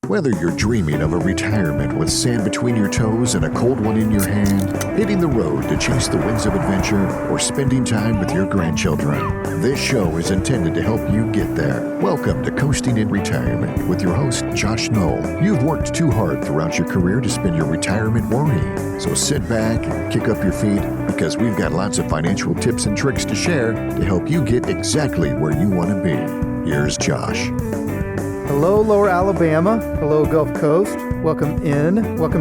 Whether you're dreaming of a retirement with sand between your toes and a cold one in your hand, hitting the road to chase the winds of adventure, or spending time with your grandchildren, this show is intended to help you get there. Welcome to Coasting in Retirement with your host, Josh Knoll. You've worked too hard throughout your career to spend your retirement worrying. So sit back, kick up your feet, because we've got lots of financial tips and tricks to share to help you get exactly where you want to be. Here's Josh. Hello, Lower Alabama. Hello, Gulf Coast. Welcome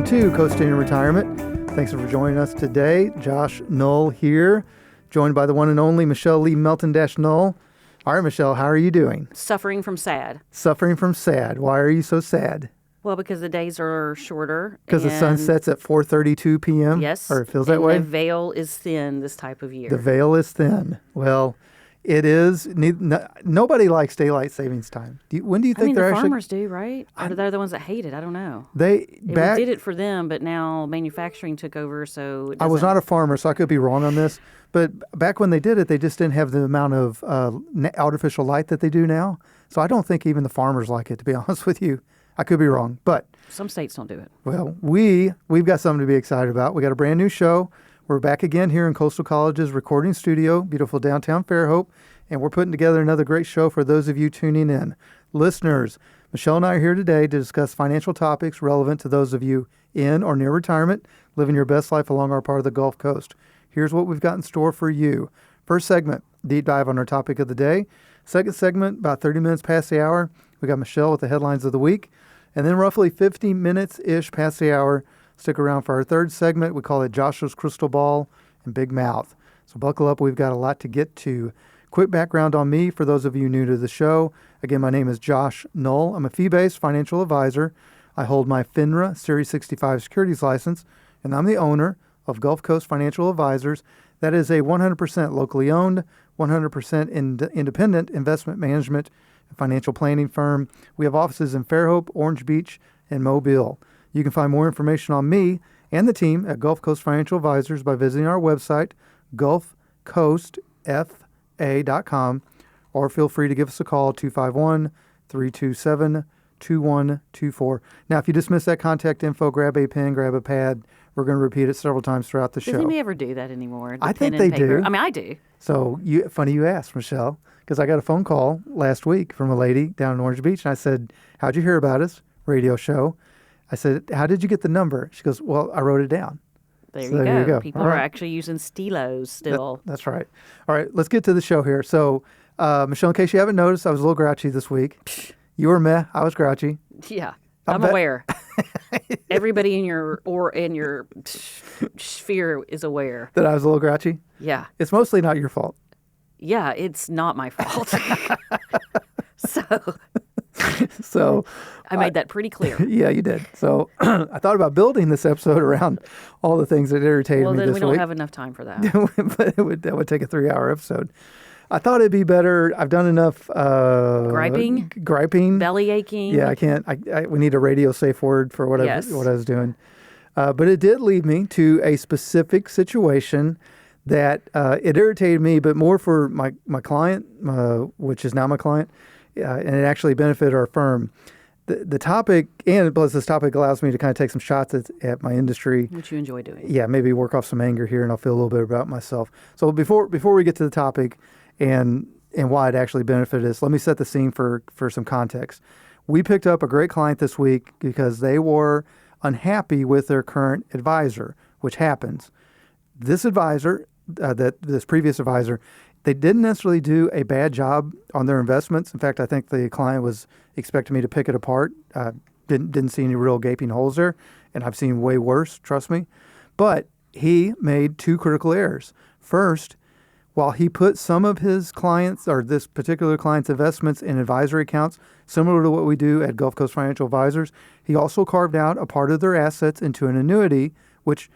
to Coasting in Retirement. Thanks for joining us today. Josh Knoll here, joined by the one and only Michelle Lee Melton-Knoll. All right, Michelle, how are you doing? Suffering from sad. Suffering from sad. Why are you so sad? Well, because the days are shorter. Because the sun sets at 4:32 p.m.? Yes. Or it feels that way? The veil is thin this type of year. The veil is thin. Well, it is. Nobody likes daylight savings time. When do you think they're the actually? farmers do, right? Or they're the ones that hate it. I don't know. We did it for them, but now manufacturing took over, so I was not a farmer, so I could be wrong on this. But back when they did it, they just didn't have the amount of artificial light that they do now. So I don't think even the farmers like it, to be honest with you. I could be wrong, but some states don't do it. Well, we've got something to be excited about. We got a brand new show. We're back again here in Coastal College's recording studio, beautiful downtown Fairhope, and we're putting together another great show for those of you tuning in. Listeners, Michelle and I are here today to discuss financial topics relevant to those of you in or near retirement, living your best life along our part of the Gulf Coast. Here's what we've got in store for you. First segment, deep dive on our topic of the day. Second segment, about 30 minutes past the hour, we got Michelle with the headlines of the week. And then roughly 50 minutes-ish past the hour, stick around for our third segment. We call it Joshua's Crystal Ball and Big Mouth. So buckle up. We've got a lot to get to. Quick background on me for those of you new to the show. Again, my name is Josh Knoll. I'm a fee-based financial advisor. I hold my FINRA Series 65 securities license, and I'm the owner of Gulf Coast Financial Advisors. That is a 100% locally owned, 100% independent investment management and financial planning firm. We have offices in Fairhope, Orange Beach, and Mobile. You can find more information on me and the team at Gulf Coast Financial Advisors by visiting our website, gulfcoastfa.com, or feel free to give us a call, 251-327-2124. Now, if you just missed that contact info, grab a pen, grab a pad. We're going to repeat it several times throughout the show. Does anybody ever do that anymore? I think they do. I mean, I do. So, funny you asked, Michelle, because I got a phone call last week from a lady down in Orange Beach, and I said, "How'd you hear about us? Radio show." I said, "How did you get the number?" She goes, "Well, I wrote it down." There you go. People are actually using stilos still. That's right. All right, let's get to the show here. So, Michelle, in case you haven't noticed, I was a little grouchy this week. You were meh. I was grouchy. Yeah, I'm aware. Everybody in your sphere is aware that I was a little grouchy. Yeah, it's mostly not your fault. Yeah, it's not my fault. So I made that pretty clear. Yeah, you did. So I thought about building this episode around all the things that irritated me this week. Well, then we don't have enough time for that. But that would take a 3-hour episode. I thought it'd be better. I've done enough griping, belly aching. Yeah, I can't. We need a radio safe word for what I was doing. But it did lead me to a specific situation that it irritated me, but more for my client, which is now my client, and it actually benefited our firm. The topic, and plus this topic allows me to kind of take some shots at my industry. Which you enjoy doing. Yeah, maybe work off some anger here, and I'll feel a little bit about myself. So before we get to the topic and why it actually benefited us, let me set the scene for some context. We picked up a great client this week because they were unhappy with their current advisor, which happens. This advisor, this previous advisor, they didn't necessarily do a bad job on their investments. In fact, I think the client was expecting me to pick it apart. Didn't see any real gaping holes there, and I've seen way worse, trust me. But he made two critical errors. First, while he put some of his clients, or this particular client's investments in advisory accounts, similar to what we do at Gulf Coast Financial Advisors, he also carved out a part of their assets into an annuity, which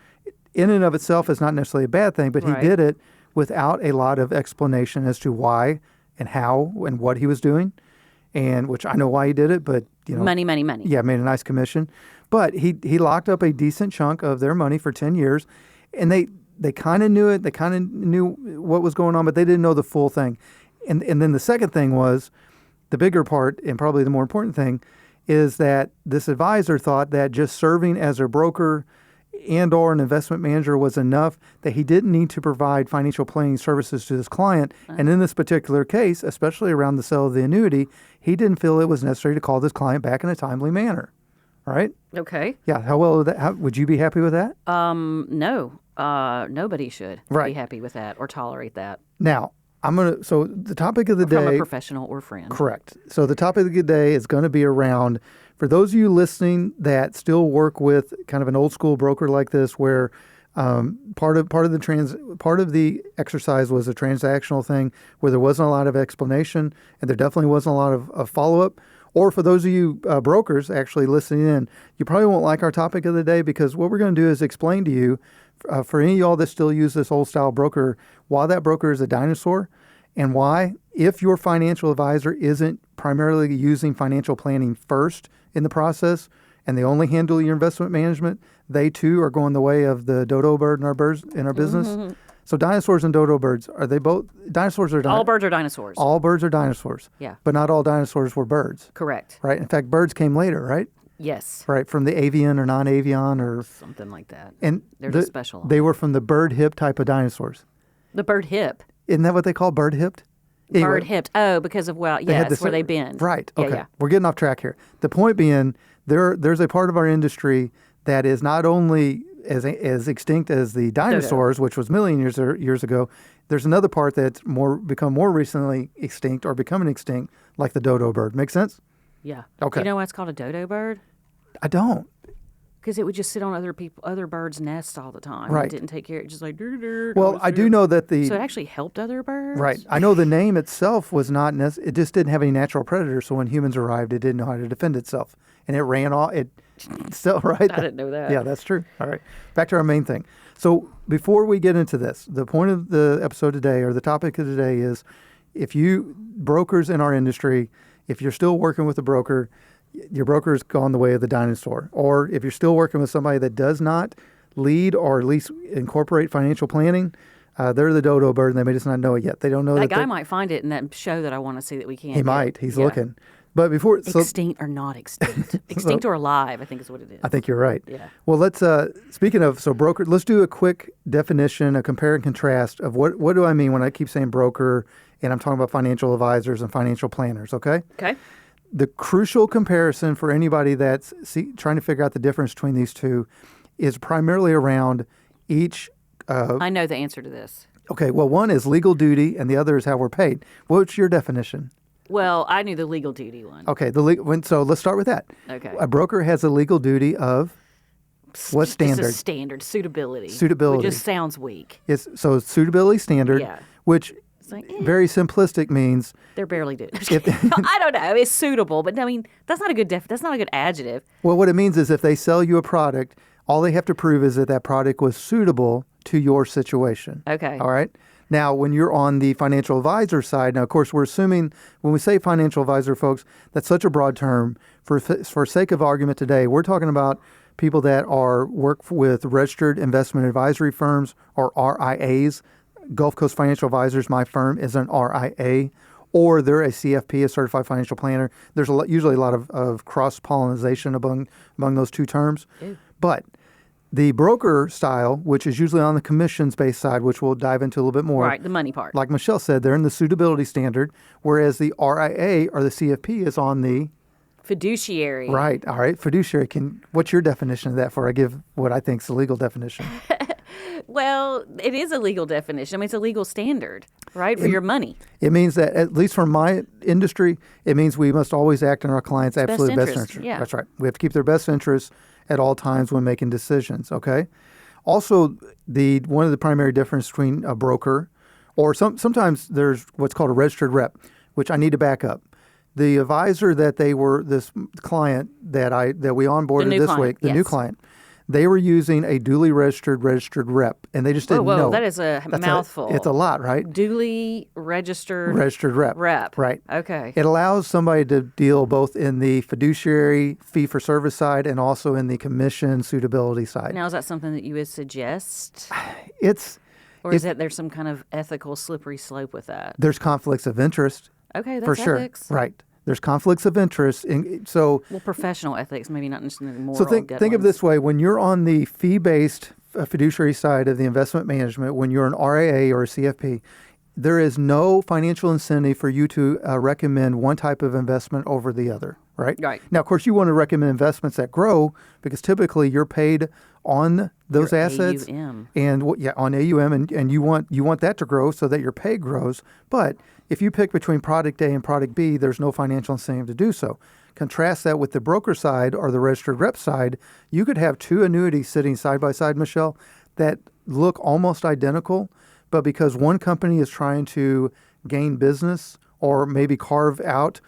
in and of itself is not necessarily a bad thing, but right. He did it without a lot of explanation as to why and how and what he was doing, and which I know why he did it, but money. Yeah, made a nice commission. But he locked up a decent chunk of their money for 10 years, and they kind of knew it. They kind of knew what was going on, but they didn't know the full thing. And then the second thing was, the bigger part, and probably the more important thing, is that this advisor thought that just serving as a broker and or an investment manager was enough, that he didn't need to provide financial planning services to his client. And in this particular case, especially around the sale of the annuity, he didn't feel it was necessary to call this client back in a timely manner. All right? Okay. Yeah. How well would would you be happy with that? No. Nobody should be happy with that or tolerate that. Now, so the topic of the day. From a professional or friend. Correct. So the topic of the day is going to be around, for those of you listening that still work with kind of an old school broker like this, where part of the exercise was a transactional thing where there wasn't a lot of explanation and there definitely wasn't a lot of follow up. Or for those of you brokers actually listening in, you probably won't like our topic of the day, because what we're going to do is explain to you, for any of y'all that still use this old style broker, why that broker is a dinosaur, and why, if your financial advisor isn't primarily using financial planning first in the process and they only handle your investment management, they too are going the way of the dodo bird in our business. Mm-hmm. So dinosaurs and dodo birds, are they both dinosaurs or all birds are dinosaurs? All birds are dinosaurs. Yeah. But not all dinosaurs were birds. Correct. Right? In fact, birds came later, right? Yes. Right, from the avian or non-avian or something like that. And there's a special. They were from the bird hip type of dinosaurs. The bird hip. Isn't that what they call bird hipped? Anyway, bird hipped. Oh, because of where they bend. Right. Okay. Yeah. We're getting off track here. The point being, there's a part of our industry that is not only as extinct as the dinosaurs, Dodo. Which was million years ago. There's another part that's become more recently extinct or becoming extinct, like the dodo bird. Make sense? Yeah. Okay. Do you know why it's called a dodo bird? I don't. Because it would just sit on other birds' nests all the time. Right. It didn't take care. It just like. Well, I do know that So it actually helped other birds. Right. I know the name itself was not it just didn't have any natural predators. So when humans arrived, it didn't know how to defend itself, and it ran off. It still right. I didn't know that. Yeah, that's true. All right. Back to our main thing. So before we get into this, the point of the episode today, or the topic of today, is if you brokers in our industry, if you're still working with a broker, your broker's gone the way of the dinosaur. Or if you're still working with somebody that does not lead or at least incorporate financial planning, they're the dodo bird, and they may just not know it yet. They don't know that guy might find it in that show that I want to see that we can't. He might. He's looking. But before extinct or not extinct, extinct or alive, I think is what it is. I think you're right. Yeah. Well, let's speaking of broker, let's do a quick definition, a compare and contrast of what do I mean when I keep saying broker, and I'm talking about financial advisors and financial planners. Okay. Okay. The crucial comparison for anybody that's trying to figure out the difference between these two is primarily around each. I know the answer to this. Okay. Well, one is legal duty, and the other is how we're paid. What's your definition? Well, I knew the legal duty one. Okay. So let's start with that. Okay. A broker has a legal duty of what standard? It's a standard suitability. Suitability. Which just sounds weak. So suitability standard. Yeah. Which. Like, very simplistic means they're barely doing. I don't know. It's suitable, but I mean that's not a good that's not a good adjective. Well, what it means is if they sell you a product, all they have to prove is that product was suitable to your situation. Okay. All right. Now, when you're on the financial advisor side, now of course we're assuming when we say financial advisor, folks, that's such a broad term. For sake of argument today, we're talking about people that work with registered investment advisory firms or RIAs. Gulf Coast Financial Advisors, my firm, is an RIA, or they're a CFP, a Certified Financial Planner. There's usually a lot of cross-pollination among those two terms. Ew. But the broker style, which is usually on the commissions-based side, which we'll dive into a little bit more. Right, the money part. Like Michelle said, they're in the suitability standard, whereas the RIA or the CFP is on the fiduciary. Right. All right. Fiduciary. What's your definition of that for I give what I think is the legal definition? Well, it is a legal definition. I mean, it's a legal standard, right, for your money. It means that, at least from my industry, it means we must always act in our clients' absolute best interest. Yeah. That's right. We have to keep their best interests at all times when making decisions, okay? Also, one of the primary differences between a broker, or sometimes there's what's called a registered rep, which I need to back up. The advisor this client that we onboarded this week, the new client, they were using a duly registered rep, and they just didn't know. Whoa, that is a mouthful. It's a lot, right? Duly registered rep. Right. Okay. It allows somebody to deal both in the fiduciary fee-for-service side and also in the commission suitability side. Now, is that something that you would suggest? Or is there's some kind of ethical slippery slope with that? There's conflicts of interest. Okay, that's for sure. ethics. Right. There's conflicts of interest. So professional ethics, maybe not necessarily moral. So think of ones. this way: when you're on the fee-based fiduciary side of the investment management, when you're an RIA or a CFP, there is no financial incentive for you to recommend one type of investment over the other, right? Right. Now, of course, you want to recommend investments that grow because typically you're paid on those Your assets AUM. and on AUM, and you want that to grow so that your pay grows. But if you pick between product A and product B, there's no financial incentive to do so. Contrast that with the broker side or the registered rep side. You could have two annuities sitting side by side, Michelle, that look almost identical, but because one company is trying to gain business or maybe carve out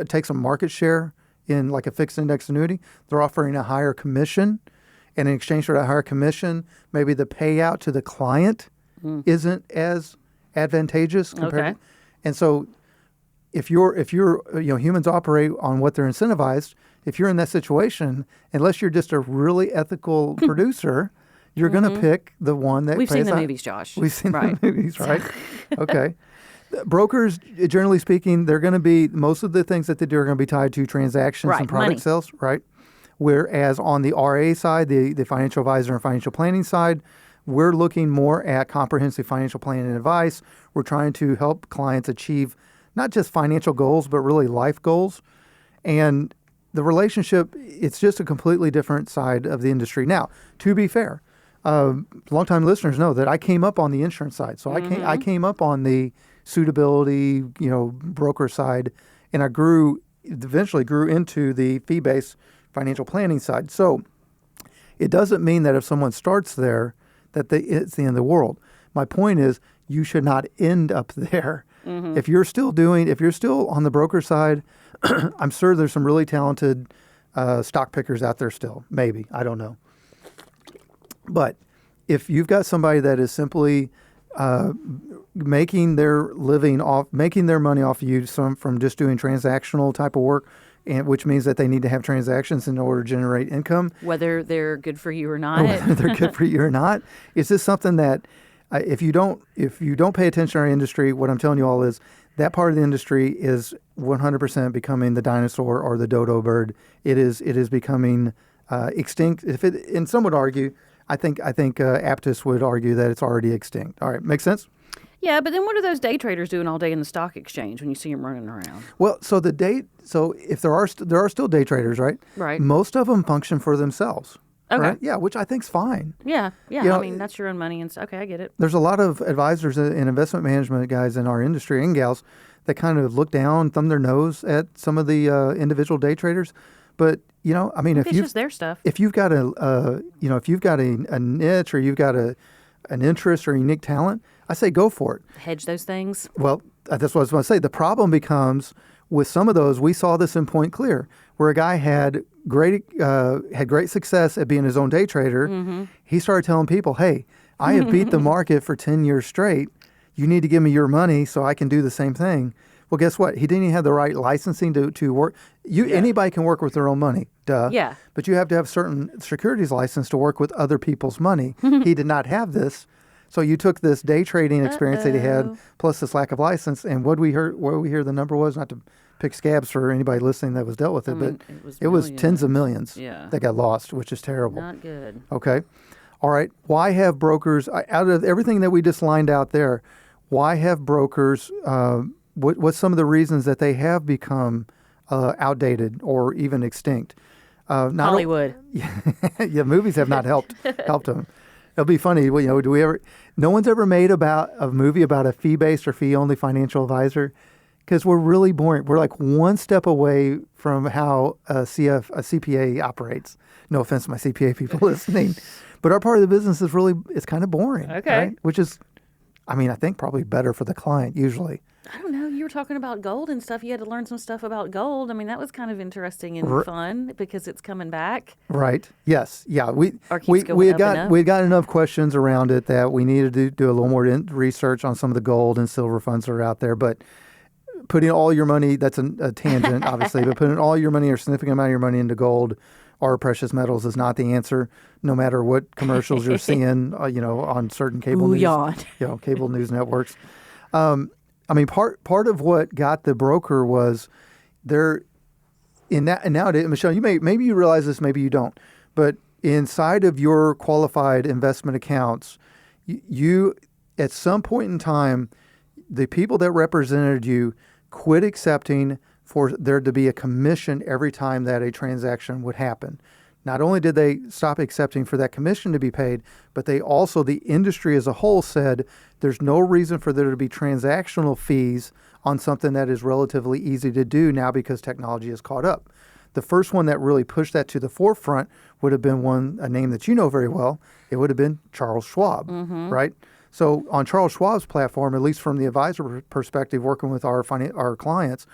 take some market share in like a fixed index annuity, they're offering a higher commission. And in exchange for that higher commission, maybe the payout to the client isn't as advantageous compared. Okay. And so if you're humans operate on what they're incentivized. If you're in that situation, unless you're just a really ethical producer, you're going to pick the one that We've seen pays the out. movies, Josh. We've seen Right. the movies, right? Okay. Brokers, generally speaking, they're going to be, most of the things that they do are going to be tied to transactions Right, and product money. sales, right? Whereas on the RA side, the financial advisor and financial planning side, we're looking more at comprehensive financial planning and advice. We're trying to help clients achieve not just financial goals, but really life goals. And the relationship, it's just a completely different side of the industry. Now, to be fair, longtime listeners know that I came up on the insurance side. So I came up on the suitability, broker side, and I eventually grew into the fee-based financial planning side. So it doesn't mean that if someone starts there, that it's the end of the world. My point is, you should not end up there. Mm-hmm. If you're still on the broker side, I'm sure there's some really talented stock pickers out there still. Maybe, I don't know. But if you've got somebody that is simply making their money off of you from just doing transactional type of work, and which means that they need to have transactions in order to generate income, Whether they're good for you or not. whether they're good for you or not, is this something that if you don't pay attention to our industry, what I'm telling you all is that part of the industry is 100% becoming the dinosaur or the dodo bird. It is becoming extinct. And some would argue, I think Aptus would argue that it's already extinct. All right, makes sense? Yeah, but then what are those day traders doing all day in the stock exchange when you see them running around? Well, so if there are still day traders, right? Right. Most of them function for themselves. Okay. Right? Yeah, which I think's fine. Yeah. You know, I mean, that's your own money. And okay, I get it. There's a lot of advisors and investment management guys in our industry and gals that kind of look down, thumb their nose at some of the individual day traders. But I mean, It's just their stuff. if you've got a niche or you've got an interest or unique talent, I say go for it. Hedge those things. Well, that's what I was going to say. The problem becomes with some of those. We saw this in Point Clear, where a guy had great success at being his own day trader. Mm-hmm. He started telling people, "Hey, I have beat the market for 10 years straight. You need to give me your money so I can do the same thing." Well, guess what? He didn't even have the right licensing to work. Anybody can work with their own money, duh. Yeah. But you have to have certain securities license to work with other people's money. He did not have this. So you took this day trading experience that he had, plus this lack of license, and what we hear the number was, not to pick scabs for anybody listening that was dealt with it, but it was tens of millions that got lost, which is terrible. Not good. Okay. All right. Why have brokers, out of everything that we just lined out there, why have brokers, what's some of the reasons that they have become outdated or even extinct? Hollywood. Yeah, movies have not helped them. It'll be funny. No one's ever made about a movie about a fee-based or fee-only financial advisor because we're really boring. We're like one step away from how a CPA operates. No offense to my CPA people listening, but our part of the business it's kind of boring. Okay. Right? Which is, I think probably better for the client usually. I don't know. You were talking about gold and stuff. You had to learn some stuff about gold. I mean, that was kind of interesting and fun because it's coming back. Right. Yes. Yeah. We had got enough questions around it that we needed to do a little more research on some of the gold and silver funds that are out there. But putting all your money, that's a tangent, obviously, but putting all your money or a significant amount of your money into gold or precious metals is not the answer, no matter what commercials you're seeing, on certain cable news networks. Part of what got the broker was there in that, and nowadays, Michelle, maybe you realize this, maybe you don't, but inside of your qualified investment accounts, you at some point in time, the people that represented you quit accepting for there to be a commission every time that a transaction would happen. Not only did they stop accepting for that commission to be paid, but they also, the industry as a whole, said there's no reason for there to be transactional fees on something that is relatively easy to do now because technology has caught up. The first one that really pushed that to the forefront would have been a name that you know very well. It would have been Charles Schwab, right? So on Charles Schwab's platform, at least from the advisor perspective, working with our clients,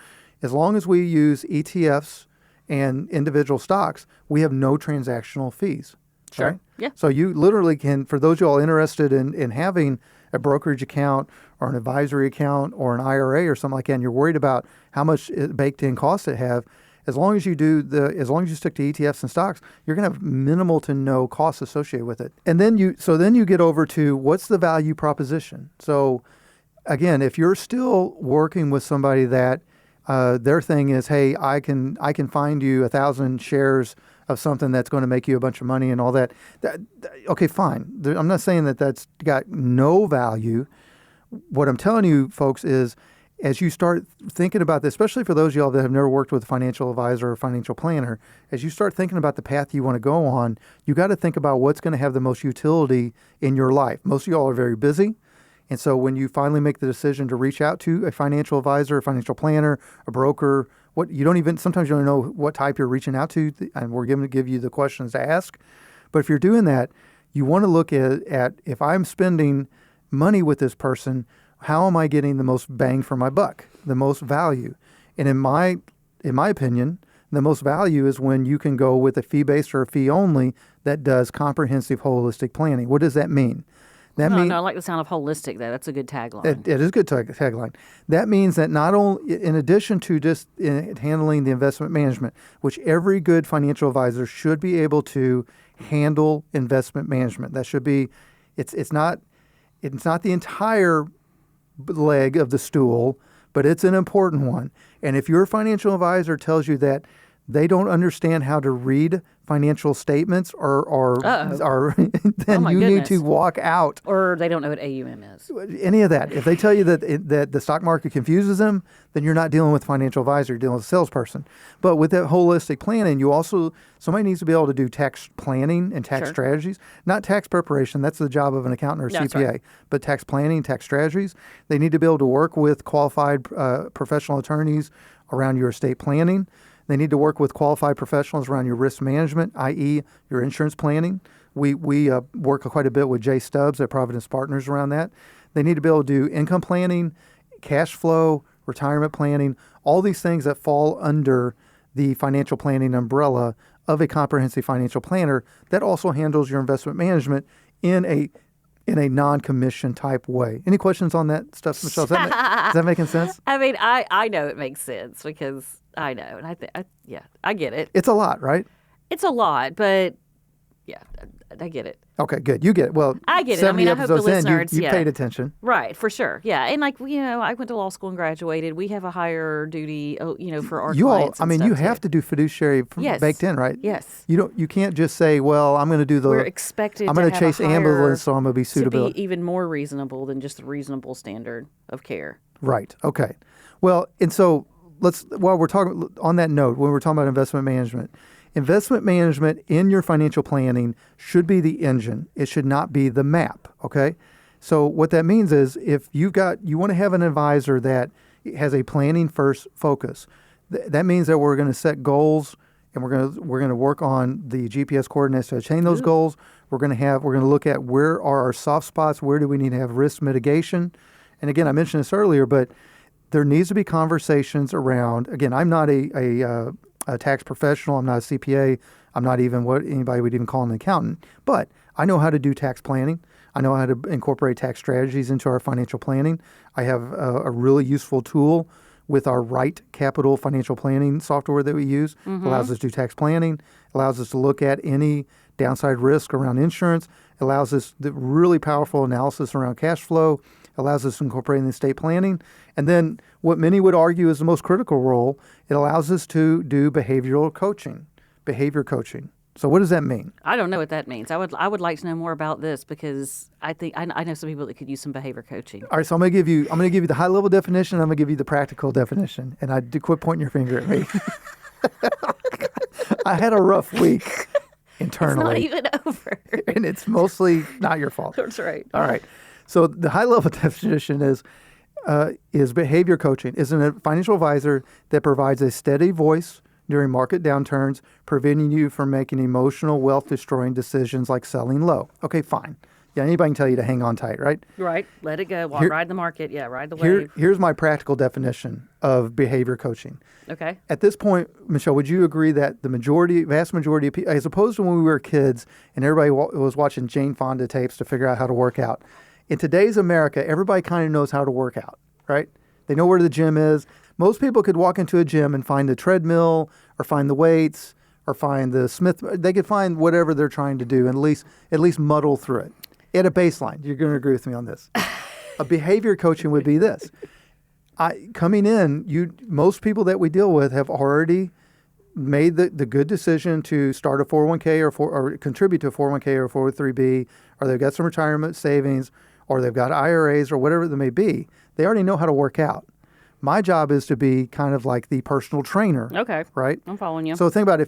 as long as we use ETFs and individual stocks, we have no transactional fees. Sure. Right? Yeah. So you literally can, for those of you all interested in having a brokerage account or an advisory account or an IRA or something like that, and you're worried about how much baked in costs it have, as long as you stick to ETFs and stocks, you're going to have minimal to no costs associated with it. And then you get over to what's the value proposition. So again, if you're still working with somebody that their thing is, hey, I can find you 1,000 shares of something that's going to make you a bunch of money and all that. Okay, fine. I'm not saying that that's got no value. What I'm telling you, folks, is as you start thinking about this, especially for those of y'all that have never worked with a financial advisor or financial planner, as you start thinking about the path you want to go on, you got to think about what's going to have the most utility in your life. Most of y'all are very busy. And so when you finally make the decision to reach out to a financial advisor, a financial planner, a broker, sometimes you don't know what type you're reaching out to, and we're going to give you the questions to ask. But if you're doing that, you want to look at if I'm spending money with this person, how am I getting the most bang for my buck, the most value? And in my opinion, the most value is when you can go with a fee-based or a fee-only that does comprehensive holistic planning. What does that mean? No, I like the sound of holistic, though. That's a good tagline. It is a good tagline. That means that not only, in addition to just handling the investment management, which every good financial advisor should be able to handle investment management. That should be, it's not the entire leg of the stool, but it's an important one. And if your financial advisor tells you that they don't understand how to read financial statements or then you need to walk out. Or they don't know what AUM is. Any of that. If they tell you that the stock market confuses them, then you're not dealing with a financial advisor, you're dealing with a salesperson. But with that holistic planning, somebody needs to be able to do tax planning and tax strategies. Not tax preparation, that's the job of an accountant or a CPA. Right. But tax planning, tax strategies. They need to be able to work with qualified professional attorneys around your estate planning. They need to work with qualified professionals around your risk management, i.e. your insurance planning. We work quite a bit with Jay Stubbs at Providence Partners around that. They need to be able to do income planning, cash flow, retirement planning, all these things that fall under the financial planning umbrella of a comprehensive financial planner that also handles your investment management in a non-commission type way. Any questions on that stuff, Michelle? Is that making sense? I mean, I know it makes sense because I know, and I get it. It's a lot, right? It's a lot, but yeah, I get it. Okay, good. You get it. Well, I get it. I mean, I hope the listeners, you paid attention. Right, for sure. Yeah, and I went to law school and graduated. We have a higher duty, for our clients. You have to do fiduciary baked in, right? Yes. You can't just say, well, I'm going to do We're expected. I'm going to chase ambulance, so I'm going to be suitable. To be even more reasonable than just the reasonable standard of care. Right. Okay. Well, and so while we're talking on that note, when we're talking about investment management in your financial planning should be the engine. It should not be the map, okay? So what that means is if you want to have an advisor that has a planning first focus, that means that we're going to set goals and we're going to work on the GPS coordinates to attain those goals. We're going to look at where are our soft spots, where do we need to have risk mitigation. And again, I mentioned this earlier, but there needs to be conversations around, again, I'm not a tax professional. I'm not a CPA. I'm not even what anybody would even call an accountant. But I know how to do tax planning. I know how to incorporate tax strategies into our financial planning. I have a really useful tool with our Right Capital financial planning software that we use. Allows us to do tax planning. Allows us to look at any downside risk around insurance. Allows us the really powerful analysis around cash flow. Allows us to incorporate in estate planning. And then what many would argue is the most critical role. It allows us to do behavior coaching. So what does that mean? I don't know what that means. I would like to know more about this because I think I know some people that could use some behavior coaching. All right, so I'm going to give you the high level definition. I'm going to give you the practical definition, and I do quit pointing your finger at me. I had a rough week internally. It's not even over, and it's mostly not your fault. That's right. All right. So the high level definition is behavior coaching is a financial advisor that provides a steady voice during market downturns, preventing you from making emotional, wealth-destroying decisions like selling low. Okay, fine. Yeah, anybody can tell you to hang on tight, right? Right. Let it go. Ride the market. Yeah, ride the wave. Here's my practical definition of behavior coaching. Okay. At this point, Michelle, would you agree that the vast majority of people, as opposed to when we were kids and everybody was watching Jane Fonda tapes to figure out how to work out, in today's America, everybody kind of knows how to work out, right? They know where the gym is. Most people could walk into a gym and find the treadmill or find the weights or find the Smith. They could find whatever they're trying to do and at least muddle through it. At a baseline, you're going to agree with me on this. A behavior coaching would be this. Coming in, most people that we deal with have already made the good decision to start a 401k or contribute to a 401k or 403b, or they've got some retirement savings, or they've got IRAs or whatever they may be. They already know how to work out. My job is to be kind of like the personal trainer. Okay. Right? I'm following you. So think about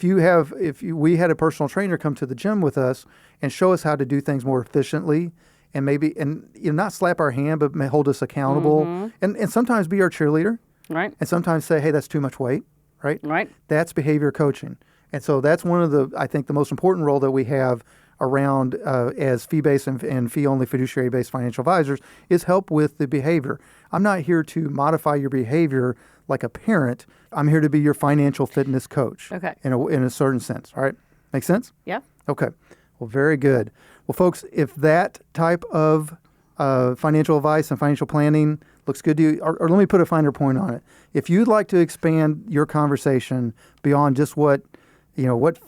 we had a personal trainer come to the gym with us and show us how to do things more efficiently and not slap our hand, but may hold us accountable and sometimes be our cheerleader. Right. And sometimes say, hey, that's too much weight. Right? Right. That's behavior coaching. And so that's one of I think the most important role that we have around as fee-based and fee-only fiduciary-based financial advisors is help with the behavior. I'm not here to modify your behavior like a parent. I'm here to be your financial fitness coach. Okay. In a certain sense. All right? Make sense? Yeah. Okay. Well, very good. Well, folks, if that type of financial advice and financial planning looks good to you, or let me put a finer point on it. If you'd like to expand your conversation beyond just what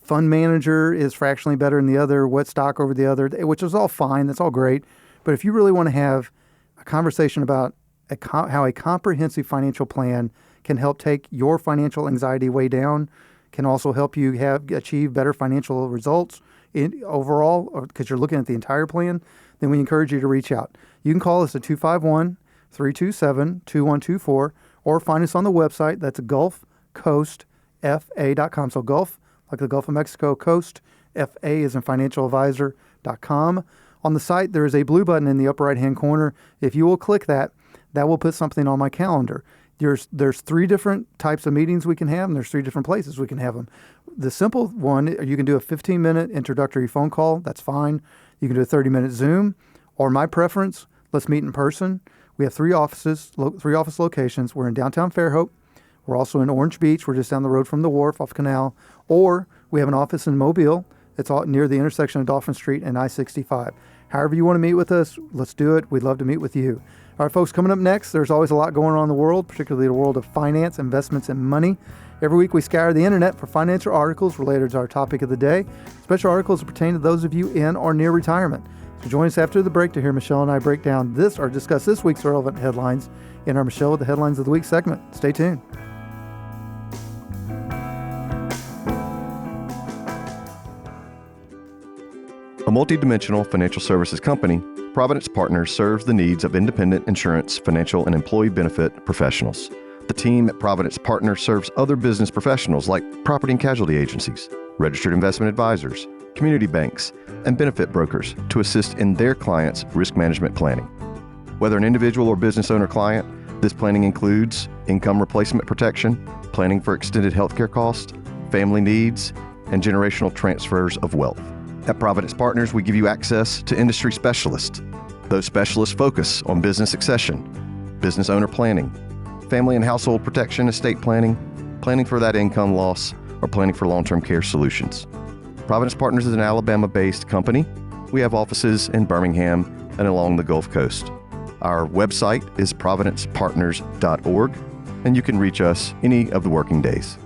fund manager is fractionally better than the other, what stock over the other, which is all fine, that's all great. But if you really want to have a conversation about how a comprehensive financial plan can help take your financial anxiety way down, can also help you achieve better financial results overall, because you're looking at the entire plan, then we encourage you to reach out. You can call us at 251-327-2124 or find us on the website. That's gulfcoastfa.com. So Gulf, like the Gulf of Mexico, Coast, FA is in financialadvisor.com. On the site, there is a blue button in the upper right-hand corner. If you will click that, that will put something on my calendar. There's 3 different types of meetings we can have, and there's 3 different places we can have them. The simple one, you can do a 15-minute introductory phone call. That's fine. You can do a 30-minute Zoom. Or my preference, let's meet in person. We have 3 office locations. We're in downtown Fairhope. We're also in Orange Beach. We're just down the road from the wharf off Canal. Or we have an office in Mobile. It's all near the intersection of Dolphin Street and I-65. However you want to meet with us, let's do it. We'd love to meet with you. All right, folks, coming up next, there's always a lot going on in the world, particularly the world of finance, investments, and money. Every week we scour the internet for financial articles related to our topic of the day. Special articles pertain to those of you in or near retirement. So join us after the break to hear Michelle and I break down this or discuss this week's relevant headlines in our Michelle with the Headlines of the Week segment. Stay tuned. A multidimensional financial services company, Providence Partners serves the needs of independent insurance, financial, and employee benefit professionals. The team at Providence Partners serves other business professionals like property and casualty agencies, registered investment advisors, community banks, and benefit brokers to assist in their clients' risk management planning. Whether an individual or business owner client, this planning includes income replacement protection, planning for extended healthcare costs, family needs, and generational transfers of wealth. At Providence Partners, we give you access to industry specialists. Those specialists focus on business succession, business owner planning, family and household protection, estate planning, planning for that income loss, or planning for long-term care solutions. Providence Partners is an Alabama-based company. We have offices in Birmingham and along the Gulf Coast. Our website is providencepartners.org, and you can reach us any of the working days.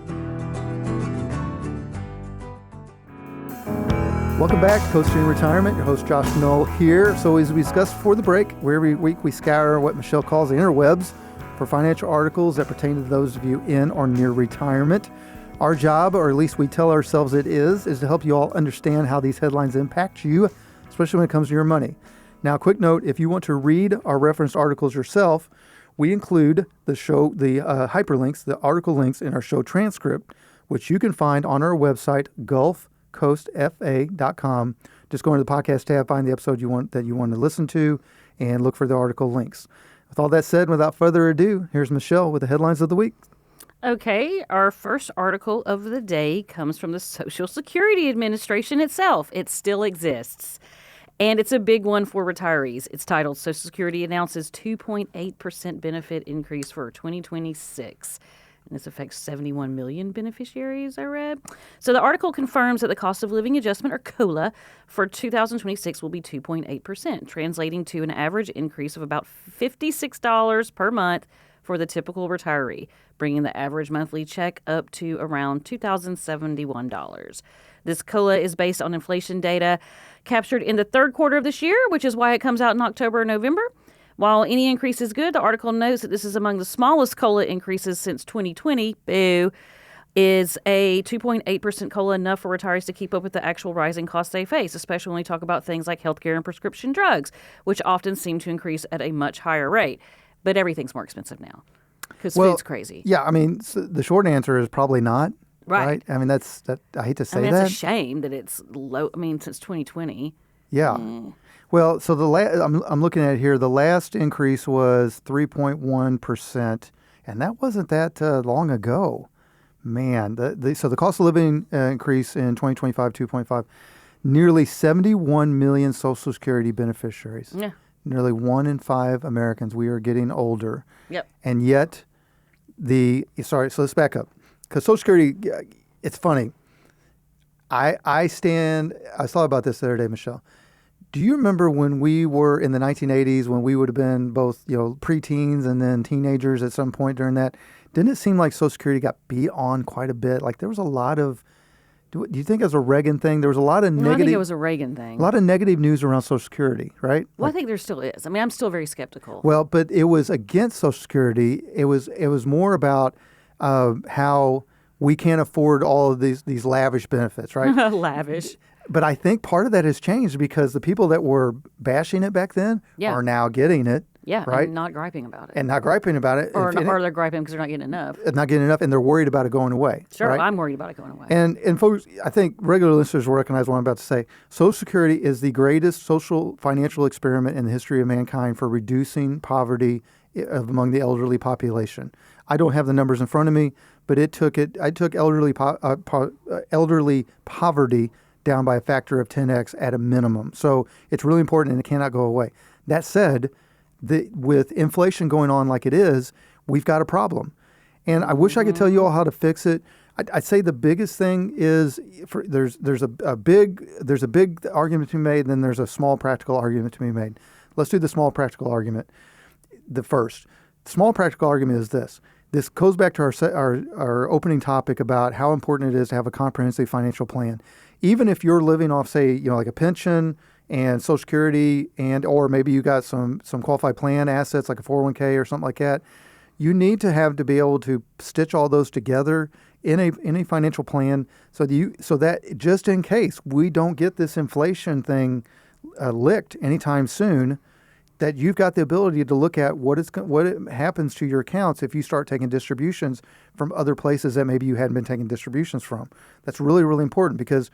Welcome back to Coasting Retirement. Your host, Josh Knoll here. So as we discussed before the break, every week we scour what Michelle calls the interwebs for financial articles that pertain to those of you in or near retirement. Our job, or at least we tell ourselves it is to help you all understand how these headlines impact you, especially when it comes to your money. Now, quick note, if you want to read our referenced articles yourself, we include the hyperlinks, the article links in our show transcript, which you can find on our website, gulfcoastfa.com. Just go into the podcast tab, find the episode you want to listen to, and look for the article links. With all that said, without further ado, here's Michelle with the headlines of the week. Okay, our first article of the day comes from the Social Security Administration itself. It still exists. And it's a big one for retirees. It's titled Social Security Announces 2.8% Benefit Increase for 2026. And this affects 71 million beneficiaries, I read. So the article confirms that the cost of living adjustment, or COLA, for 2026 will be 2.8%, translating to an average increase of about $56 per month for the typical retiree, bringing the average monthly check up to around $2,071. This COLA is based on inflation data captured in the third quarter of this year, which is why it comes out in October or November. While any increase is good, the article notes that this is among the smallest COLA increases since 2020. Boo. Is a 2.8% COLA enough for retirees to keep up with the actual rising costs they face, especially when we talk about things like healthcare and prescription drugs, which often seem to increase at a much higher rate? But everything's more expensive now because food's crazy. Yeah, I mean, so the short answer is probably not. Right. I mean, that's I hate to say it's that. a shame that it's low. I mean, since 2020. Yeah. Well, so I'm looking at it here. The last increase was 3.1%, and that wasn't that long ago. Man, so the cost of living increase in 2025, 2.5, nearly 71 million Social Security beneficiaries. Yeah. Nearly 1 in 5 Americans. We are getting older. Yep. And yet, so let's back up. Because Social Security, it's funny. I thought about this the other day, Michelle. Do you remember when we were in the 1980s, when we would have been both, preteens and then teenagers at some point during that? Didn't it seem like Social Security got beat on quite a bit? Like there was a lot of, do you think it was a Reagan thing? There was a lot of negative. I think it was a Reagan thing. A lot of negative news around Social Security, right? Well, I think there still is. I mean, I'm still very skeptical. Well, but it was against Social Security. It was more about how we can't afford all of these lavish benefits, right? Lavish. But I think part of that has changed because the people that were bashing it back then are now getting it. Yeah, right? and not griping about it. And not griping about it. Or they're griping because they're not getting enough. Not getting enough, and they're worried about it going away. Sure, right? I'm worried about it going away. And folks, I think regular listeners will recognize what I'm about to say. Social Security is the greatest social financial experiment in the history of mankind for reducing poverty among the elderly population. I don't have the numbers in front of me, but I took elderly poverty down by a factor of 10x at a minimum. So it's really important and it cannot go away. That said, with inflation going on like it is, we've got a problem. And I wish I could tell you all how to fix it. I'd say the biggest thing is there's a big argument to be made, and then there's a small practical argument to be made. Let's do the small practical argument. The small practical argument is this. This goes back to our opening topic about how important it is to have a comprehensive financial plan. Even if you're living off, say, like a pension and Social Security, or maybe you got some qualified plan assets like a 401k or something like that, you need to be able to stitch all those together in a financial plan so that just in case we don't get this inflation thing licked anytime soon, that you've got the ability to look at what happens to your accounts if you start taking distributions from other places that maybe you hadn't been taking distributions from. That's really, really important because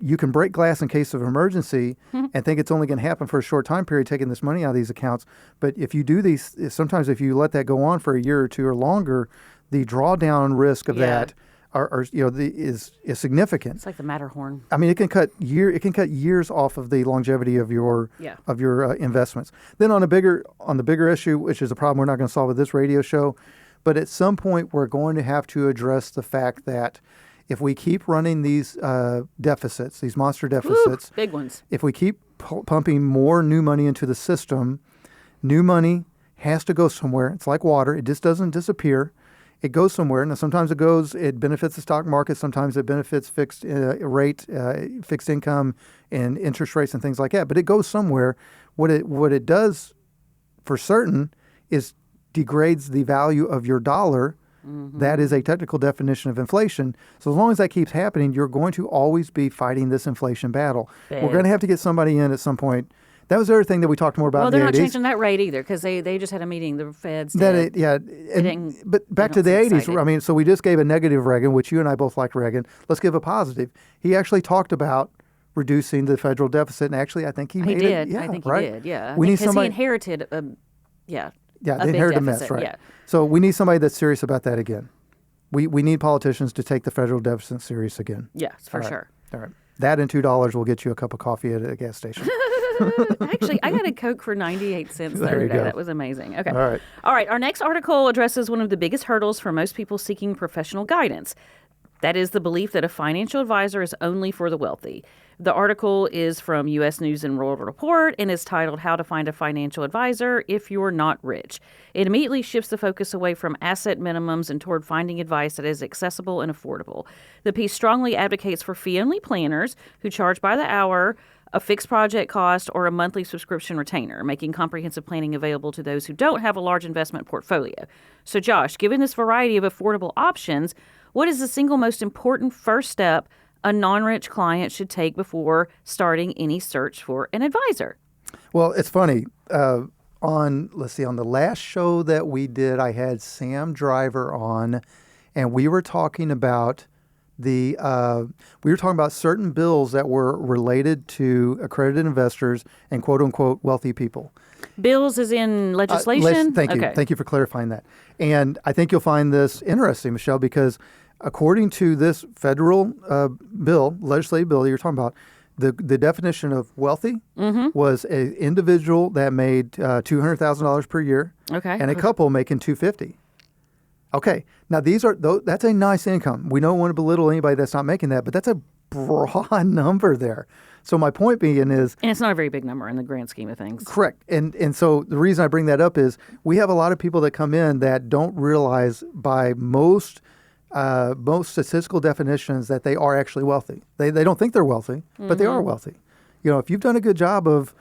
you can break glass in case of emergency and think it's only going to happen for a short time period taking this money out of these accounts. But if you do these, sometimes if you let that go on for a year or two or longer, the drawdown risk of that is significant. It's like the Matterhorn. I mean, it can cut years off of the longevity of your investments. Then on the bigger issue, which is a problem we're not going to solve with this radio show, but at some point we're going to have to address the fact that if we keep running these deficits, these monster deficits, big ones, if we keep pumping more new money into the system, new money has to go somewhere. It's like water; it just doesn't disappear. It goes somewhere. Now, sometimes it benefits the stock market. Sometimes it benefits fixed income and interest rates and things like that. But it goes somewhere. What it does for certain is degrades the value of your dollar, that is a technical definition of inflation. So as long as that keeps happening, you're going to always be fighting this inflation battle. We're going to have to get somebody in at some point. That was the other thing that we talked more about Well, in they're the not 80s. changing that rate either because they just had a meeting. The Feds did. That it, yeah, but back to the don't seem 80s. excited. I mean, so we just gave a negative Reagan, which you and I both like Reagan. Let's give a positive. He actually talked about reducing the federal deficit, and actually, I think he He made did. it. Yeah, I think right? he did. Yeah. We need Because somebody. he inherited Yeah, a they big inherited a mess, deficit, right? yeah. So we need somebody that's serious about that again. We need politicians to take the federal deficit serious again. Yes, for All right. sure. All right. That and $2 will get you a cup of coffee at a gas station. Actually, I got a Coke for 98 cents the There other you day. go. That was amazing. Okay. All right. All right. Our next article addresses one of the biggest hurdles for most people seeking professional guidance. That is the belief that a financial advisor is only for the wealthy. The article is from U.S. News and World Report and is titled How to Find a Financial Advisor If You're Not Rich. It immediately shifts the focus away from asset minimums and toward finding advice that is accessible and affordable. The piece strongly advocates for fee-only planners who charge by the hour, a fixed project cost, or a monthly subscription retainer, making comprehensive planning available to those who don't have a large investment portfolio. So, Josh, given this variety of affordable options, what is the single most important first step a non-rich client should take before starting any search for an advisor? Well, it's funny. On the last show that we did, I had Sam Driver on, and we were talking about certain bills that were related to accredited investors and quote unquote wealthy people. Bills is in legislation? Thank you. Okay. Thank you for clarifying that. And I think you'll find this interesting, Michelle, because according to this federal legislative bill you're talking about, the definition of wealthy was an individual that made $200,000 per year, Okay. and a couple making $250,000. Okay, now that's a nice income. We don't want to belittle anybody that's not making that, but that's a broad number there. So my point being is, And it's not a very big number in the grand scheme of things. correct. And so the reason I bring that up is we have a lot of people that come in that don't realize by most statistical definitions that they are actually wealthy. They don't think they're wealthy, but they are wealthy. You know, if you've done a good job of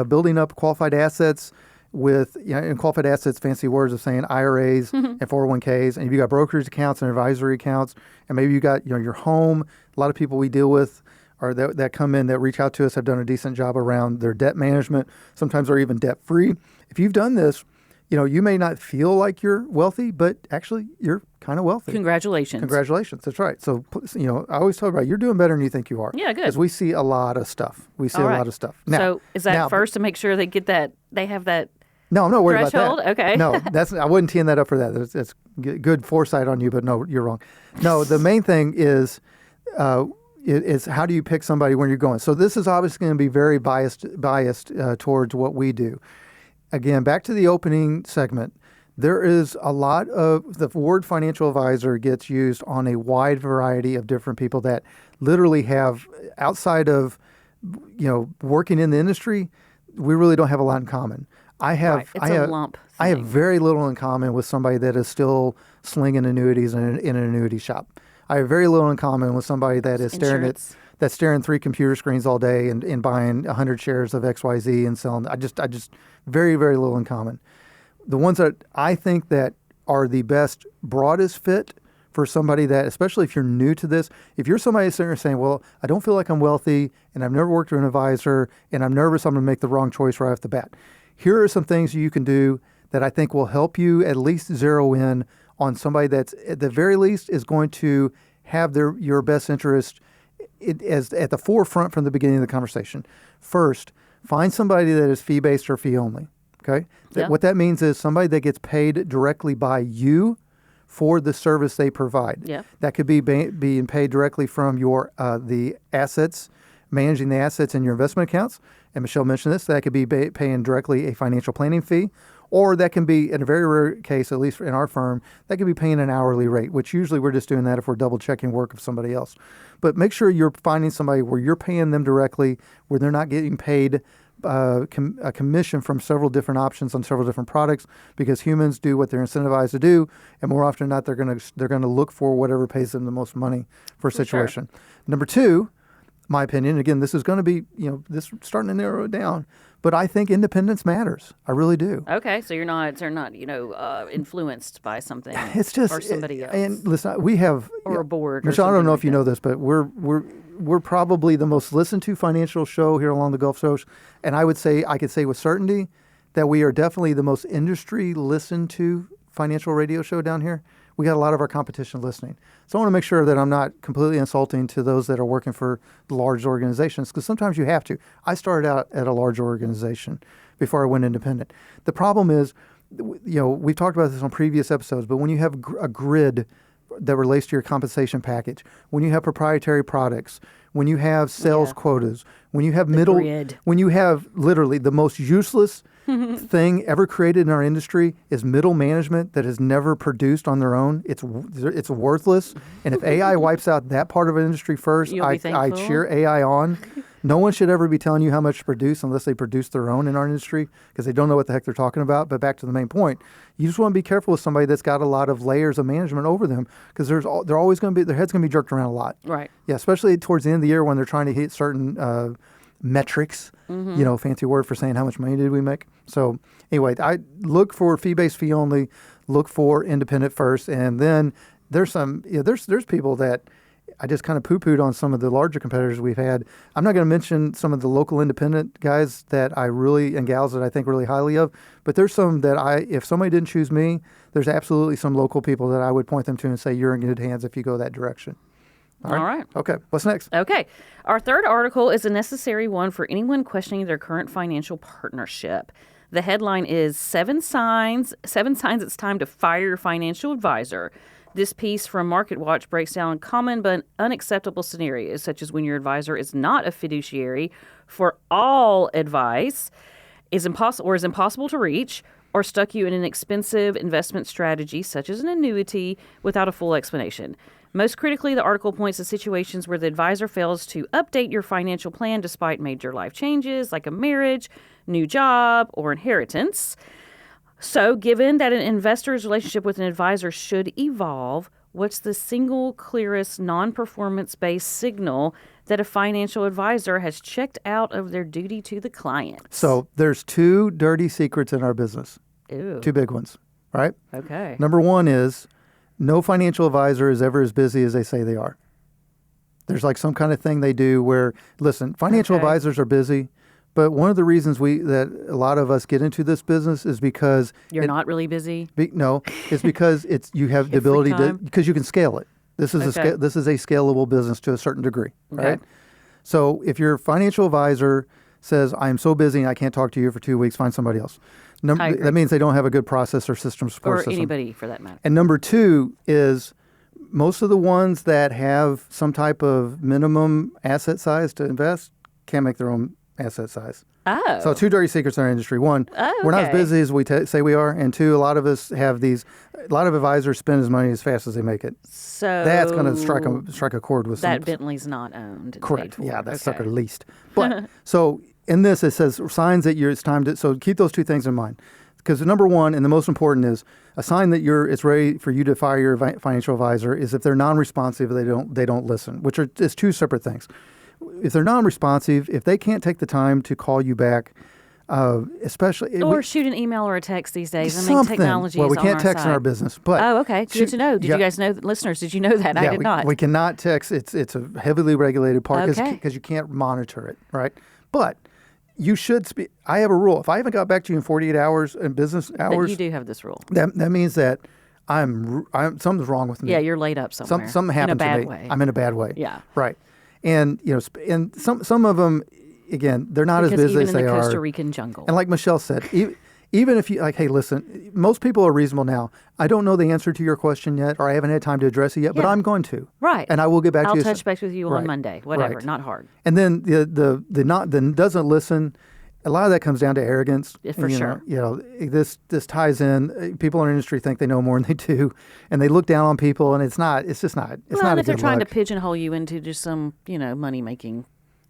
building up qualified assets with, and qualified assets, fancy words of saying IRAs and 401ks, and if you got brokerage accounts and advisory accounts, and maybe you got, your home. A lot of people we deal with or that come in that reach out to us have done a decent job around their debt management. Sometimes they're even debt free. If you've done this, you may not feel like you're wealthy, but actually you're kind of wealthy. Congratulations. Congratulations. That's right. So, I always talk about you're doing better than you think you are. Yeah, good. Because we see a lot of stuff. All right. Now, So is that first to make sure they have that? No, I'm not worried threshold? about that. Okay. No, I wouldn't teeing that up for that. That's good foresight on you, but no, you're wrong. No, the main thing is how do you pick somebody when you're going? So this is obviously going to be very biased towards what we do. Again, back to the opening segment, there is a lot of the word financial advisor gets used on a wide variety of different people that literally have, outside of, working in the industry, we really don't have a lot in common. I have a lump I have thing. very little in common with somebody that is still slinging annuities in an annuity shop. I have very little in common with somebody that is Insurance. staring 3 computer screens all day and buying 100 shares of XYZ and selling. I just very, very little in common. The ones that I think that are the best, broadest fit for somebody that, especially if you're new to this, if you're somebody sitting there saying, well, I don't feel like I'm wealthy and I've never worked with an advisor and I'm nervous I'm going to make the wrong choice right off the bat. Here are some things you can do that I think will help you at least zero in on somebody that's at the very least is going to have your best interest as at the forefront from the beginning of the conversation. First, find somebody that is fee-based or fee-only, okay? Yeah. What that means is somebody that gets paid directly by you for the service they provide. Yeah. That could be being paid directly from your the assets, managing the assets in your investment accounts. And Michelle mentioned this. That could be paying directly a financial planning fee, or that can be, in a very rare case, at least in our firm, that could be paying an hourly rate, which usually we're just doing that if we're double checking work of somebody else. But make sure you're finding somebody where you're paying them directly, where they're not getting paid a commission from several different options on several different products, because humans do what they're incentivized to do, and more often than not, they're going to look for whatever pays them the most money for a situation. Number two, my opinion, again, this is going to be, this starting to narrow it down, but I think independence matters. I really do. Okay, so they're not, influenced by something It's just or somebody else. And listen, we have or a board. Or Michelle, I don't know like if you know this, but we're probably the most listened to financial show here along the Gulf Coast, and I could say with certainty that we are definitely the most industry listened to financial radio show down here. We got a lot of our competition listening. So I want to make sure that I'm not completely insulting to those that are working for large organizations, because sometimes you have to. I started out at a large organization before I went independent. The problem is, we've talked about this on previous episodes, but when you have a grid that relates to your compensation package, when you have proprietary products, when you have sales quotas, when you have when you have literally the most useless thing ever created in our industry is middle management that has never produced on their own. It's worthless. And if AI wipes out that part of an industry first, I cheer AI on. No one should ever be telling you how much to produce unless they produce their own in our industry, because they don't know what the heck they're talking about. But back to the main point, you just want to be careful with somebody that's got a lot of layers of management over them, because they're always going to be, their head's going to be jerked around a lot. Right. Yeah, especially towards the end of the year when they're trying to hit certain metrics, fancy word for saying how much money did we make. So anyway, I look for fee-based, fee only, look for independent first, and then there's there's people that I just kind of poo-pooed on some of the larger competitors we've had. I'm not going to mention some of the local independent guys that I really, and gals that I think really highly of, but there's some that if somebody didn't choose me, there's absolutely some local people that I would point them to and say, you're in good hands if you go that direction. All right. Okay. What's next? Okay. Our third article is a necessary one for anyone questioning their current financial partnership. The headline is Seven Signs It's Time to Fire Your Financial Advisor. This piece from MarketWatch breaks down common but unacceptable scenarios, such as when your advisor is not a fiduciary for all advice, is impossible to reach, or stuck you in an expensive investment strategy, such as an annuity, without a full explanation. Most critically, the article points to situations where the advisor fails to update your financial plan despite major life changes, like a marriage, new job, or inheritance. So, given that an investor's relationship with an advisor should evolve, what's the single clearest non-performance-based signal that a financial advisor has checked out of their duty to the client? So, there's two dirty secrets in our business. Ooh. Two big ones, right? Okay. Number one is no financial advisor is ever as busy as they say they are. There's like some kind of thing they do where, listen, financial advisors are busy, but one of the reasons that a lot of us get into this business is because You're not really busy? No, it's because you have the ability because you can scale it. This is this is a scalable business to a certain degree, right? So if your financial advisor says, I'm so busy and I can't talk to you for 2 weeks, find somebody else. That means they don't have a good process or system support system. Or anybody for that matter. And number two is most of the ones that have some type of minimum asset size to invest can't make their own asset size. Oh. So two dirty secrets in our industry. One, we're not as busy as we say we are. And two, a lot of us have a lot of advisors spend his money as fast as they make it. So that's going to strike a chord with that Bentley's not owned. Correct. Yeah, that's sucker leased. But so in this, it says signs that it's time to, so keep those two things in mind. Because number one, and the most important is a sign that it's ready for you to fire your financial advisor is if they're non-responsive, they don't listen, which is two separate things. If they're non-responsive, if they can't take the time to call you back, especially or shoot an email or a text these days. I mean, technology. Well, we is can't on text our in our side. business, but okay, good to know. Did you guys know, listeners? Did you know that? I did not. We cannot text. It's a heavily regulated part because you can't monitor it, right? But you should speak. I have a rule. If I haven't got back to you in 48 hours in business hours, but you do have this rule. That means that I'm something's wrong with me. Yeah, you're laid up somewhere. Something happened in a bad to me. way. I'm in a bad way. Yeah. Right. And and some of them, again, they're not as busy as they are. Even in the Costa Rican jungle. And like Michelle said, even if you hey, listen, most people are reasonable now. I don't know the answer to your question yet, or I haven't had time to address it yet, but I'm going to. Right. And I will get back to you. I'll touch base with you on Monday. Whatever. Not hard. And then the doesn't listen. A lot of that comes down to arrogance. For sure. This ties in. People in our industry think they know more than they do, and they look down on people, and it's not. It's just not. It's not. If they're trying to pigeonhole you into just some, money making.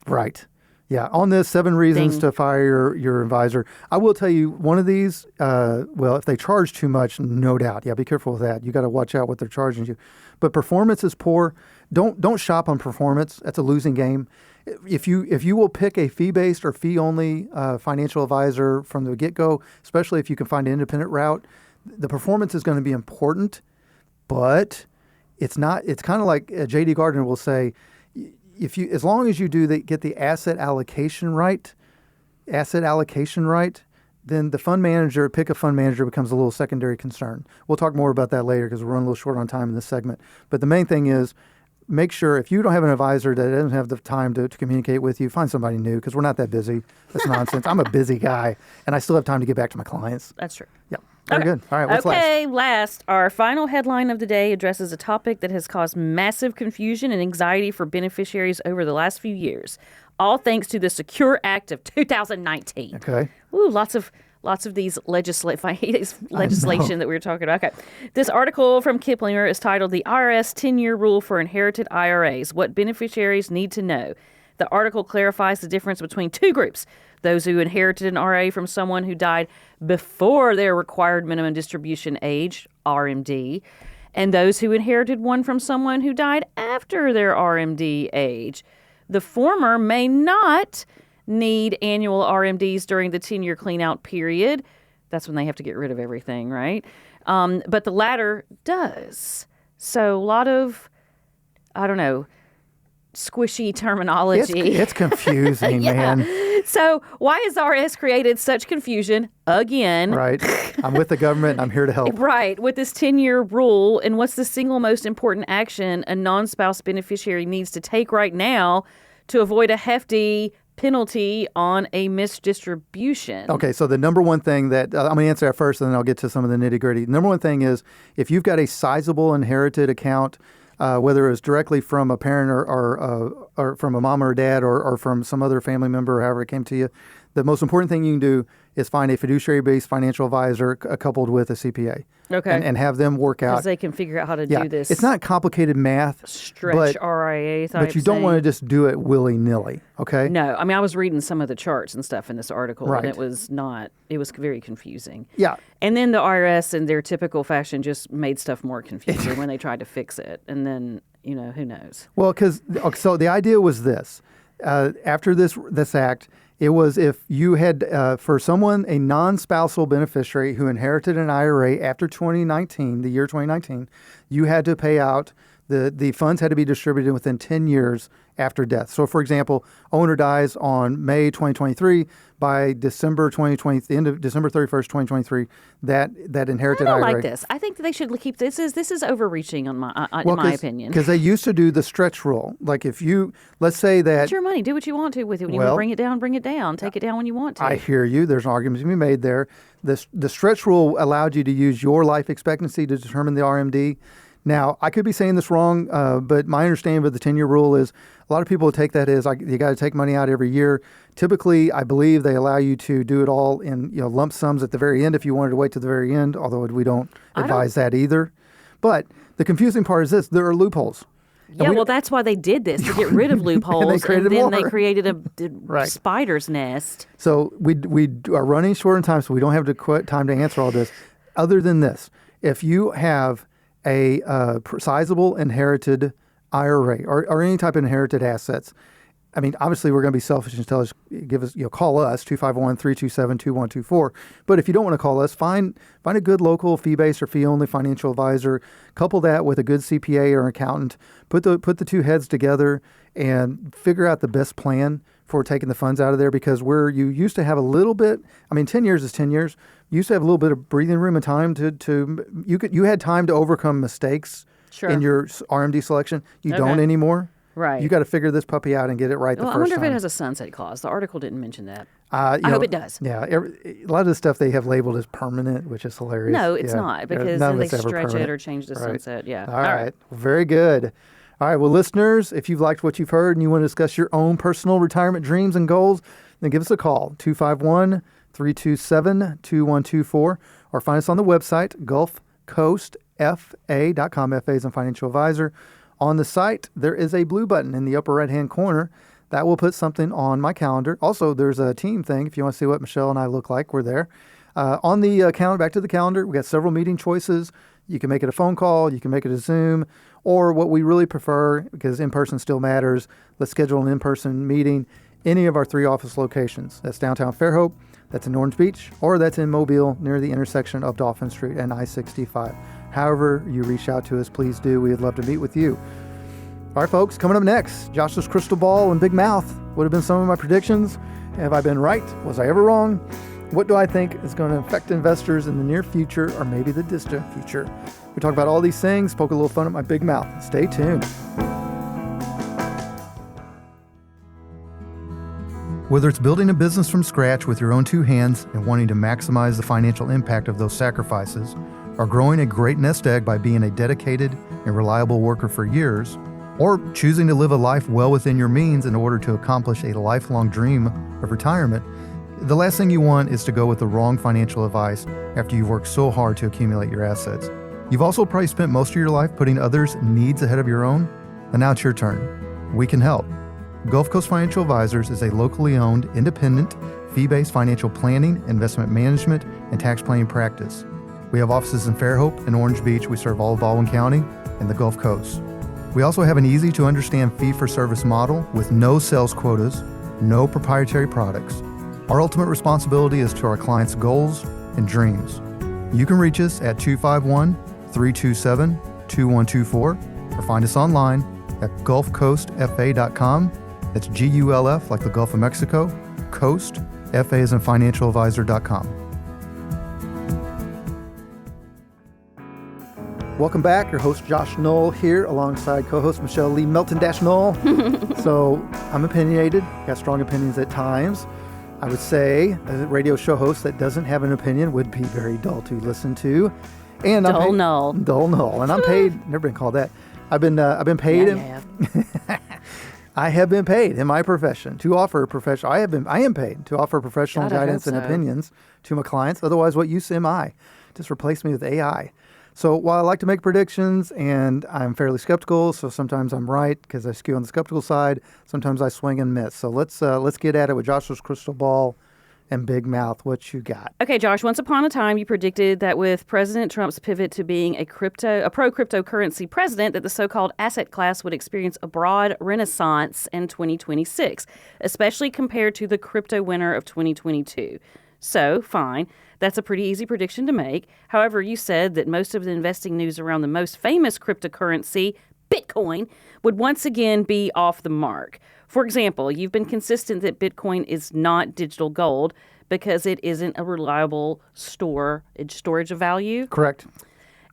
Right. Yeah. On this, 7 reasons to fire your advisor. I will tell you one of these. If they charge too much, no doubt. Yeah, be careful with that. You got to watch out what they're charging you. But performance is poor. Don't shop on performance. That's a losing game. if you will pick a fee-based or fee-only financial advisor from the get-go, especially if you can find an independent route, the performance is going to be important, but it's not. It's kind of like J.D. Gardner will say, as long as you get the asset allocation right, then the fund manager, pick a fund manager, becomes a little secondary concern. We'll talk more about that later because we're running a little short on time in this segment. But the main thing is, make sure if you don't have an advisor that doesn't have the time to communicate with you, find somebody new because we're not that busy. That's nonsense. I'm a busy guy, and I still have time to get back to my clients. That's true. Yeah. Very good. All right, what's last? Our final headline of the day addresses a topic that has caused massive confusion and anxiety for beneficiaries over the last few years, all thanks to the Secure Act of 2019. Okay. Ooh, lots of these legislation that we were talking about. Okay. This article from Kiplinger is titled The IRS 10-Year Rule for Inherited IRAs, What Beneficiaries Need to Know. The article clarifies the difference between two groups, those who inherited an RA from someone who died before their required minimum distribution age, RMD, and those who inherited one from someone who died after their RMD age. The former may not need annual RMDs during the 10-year clean-out period. That's when they have to get rid of everything, right? But the latter does. So a lot of, squishy terminology. It's confusing, man. So why has RS created such confusion again? Right. I'm with the government. I'm here to help. Right. With this 10-year rule, and what's the single most important action a non-spouse beneficiary needs to take right now to avoid a hefty penalty on a misdistribution? Okay, so the number one thing that I'm going to answer that first, and then I'll get to some of the nitty-gritty. Number one thing is if you've got a sizable inherited account, whether it's directly from a parent or from a mom or dad or from some other family member or however it came to you, the most important thing you can do is find a fiduciary-based financial advisor coupled with a CPA. Okay. And have them work out. Because they can figure out how to do this. It's not complicated math. Stretch RIA type But you don't thing. want to just do it willy-nilly, okay? No. I mean, I was reading some of the charts and stuff in this article, Right. and it was very confusing. Yeah. And then the IRS, in their typical fashion, just made stuff more confusing when they tried to fix it. And then, who knows? Well, so the idea was this. After this act, it was if you had, for someone, a non-spousal beneficiary who inherited an IRA after 2019, the year 2019, you had to pay out, the funds had to be distributed within 10 years after death. So, for example, owner dies on May 2023. By December 2020, the end of December 31st, 2023, that inherited IRA. I don't like this. I think that they should keep this. This is overreaching in my opinion. Because they used to do the stretch rule. Like if you, let's say that it's your money. Do what you want to with it. When you want to bring it down, bring it down. Take it down when you want to. I hear you. There's an argument to be made there. The stretch rule allowed you to use your life expectancy to determine the RMD. Now, I could be saying this wrong, but my understanding of the 10-year rule is a lot of people take that as you got to take money out every year. Typically, I believe they allow you to do it all in lump sums at the very end if you wanted to wait to the very end, although we don't advise that either. But the confusing part is this. There are loopholes. Yeah, well, that's why they did this, to get rid of loopholes, and then they created a spider's nest. So we are running short on time, so we don't have time to answer all this. Other than this, if you have a sizable inherited IRA or any type of inherited assets, I mean, obviously we're going to be selfish and tell us, call us 251-327-2124. But if you don't want to call us, find a good local fee-based or fee-only financial advisor. Couple that with a good CPA or accountant. Put the two heads together and figure out the best plan for taking the funds out of there. Because where you used to have a little bit, 10 years is 10 years. You used to have a little bit of breathing room and time you had time to overcome mistakes in your RMD selection. You don't anymore. Right. You got to figure this puppy out and get it right the first time. I wonder if it has a sunset clause. The article didn't mention that. I hope it does. Yeah. A lot of the stuff they have labeled as permanent, which is hilarious. No, it's not, because then they stretch it or change the sunset. Yeah. All right. Very good. All right. Well, listeners, if you've liked what you've heard and you want to discuss your own personal retirement dreams and goals, then give us a call, 251-327-2124, or find us on the website, gulfcoastfa.com. FA is a financial advisor. On the site, there is a blue button in the upper right-hand corner that will put something on my calendar. Also, there's a team thing. If you want to see what Michelle and I look like, we're there. On the calendar, back to the calendar, we got several meeting choices. You can make it a phone call, you can make it a Zoom, or what we really prefer, because in-person still matters, let's schedule an in-person meeting, any of our 3 office locations. That's downtown Fairhope, that's in Orange Beach, or that's in Mobile near the intersection of Dolphin Street and I-65. However you reach out to us, please do. We'd love to meet with you. All right, folks, coming up next, Josh's crystal ball and big mouth would have been some of my predictions. Have I been right? Was I ever wrong? What do I think is going to affect investors in the near future or maybe the distant future? We talk about all these things, poke a little fun at my big mouth. Stay tuned. Whether it's building a business from scratch with your own 2 hands and wanting to maximize the financial impact of those sacrifices, or growing a great nest egg by being a dedicated and reliable worker for years, or choosing to live a life well within your means in order to accomplish a lifelong dream of retirement, the last thing you want is to go with the wrong financial advice after you've worked so hard to accumulate your assets. You've also probably spent most of your life putting others' needs ahead of your own, and now it's your turn. We can help. Gulf Coast Financial Advisors is a locally owned, independent, fee-based financial planning, investment management, and tax planning practice. We have offices in Fairhope and Orange Beach. We serve all of Baldwin County and the Gulf Coast. We also have an easy-to-understand fee-for-service model with no sales quotas, no proprietary products. Our ultimate responsibility is to our clients' goals and dreams. You can reach us at 251-327-2124 or find us online at gulfcoastfa.com. That's Gulf, like the Gulf of Mexico, Coast, FA as in financialadvisor.com. Welcome back. Your host, Josh Knoll, here alongside co-host Michelle Lee Melton-Knoll. So I'm opinionated, got strong opinions at times. I would say a radio show host that doesn't have an opinion would be very dull to listen to. And Dull null. Dull null. And I'm paid, never been called that. I've been paid. I have been paid in my profession to offer professional. I am paid to offer professional guidance and opinions to my clients. Otherwise, what use am I? Just replace me with AI. So while I like to make predictions and I'm fairly skeptical, so sometimes I'm right because I skew on the skeptical side. Sometimes I swing and miss. So let's get at it with Joshua's crystal ball and big mouth. What you got? Okay, Josh, once upon a time, you predicted that with President Trump's pivot to being a pro-cryptocurrency president, that the so-called asset class would experience a broad renaissance in 2026, especially compared to the crypto winter of 2022. So, fine. That's a pretty easy prediction to make. However, you said that most of the investing news around the most famous cryptocurrency, Bitcoin, would once again be off the mark. For example, you've been consistent that Bitcoin is not digital gold because it isn't a reliable storage of value. Correct.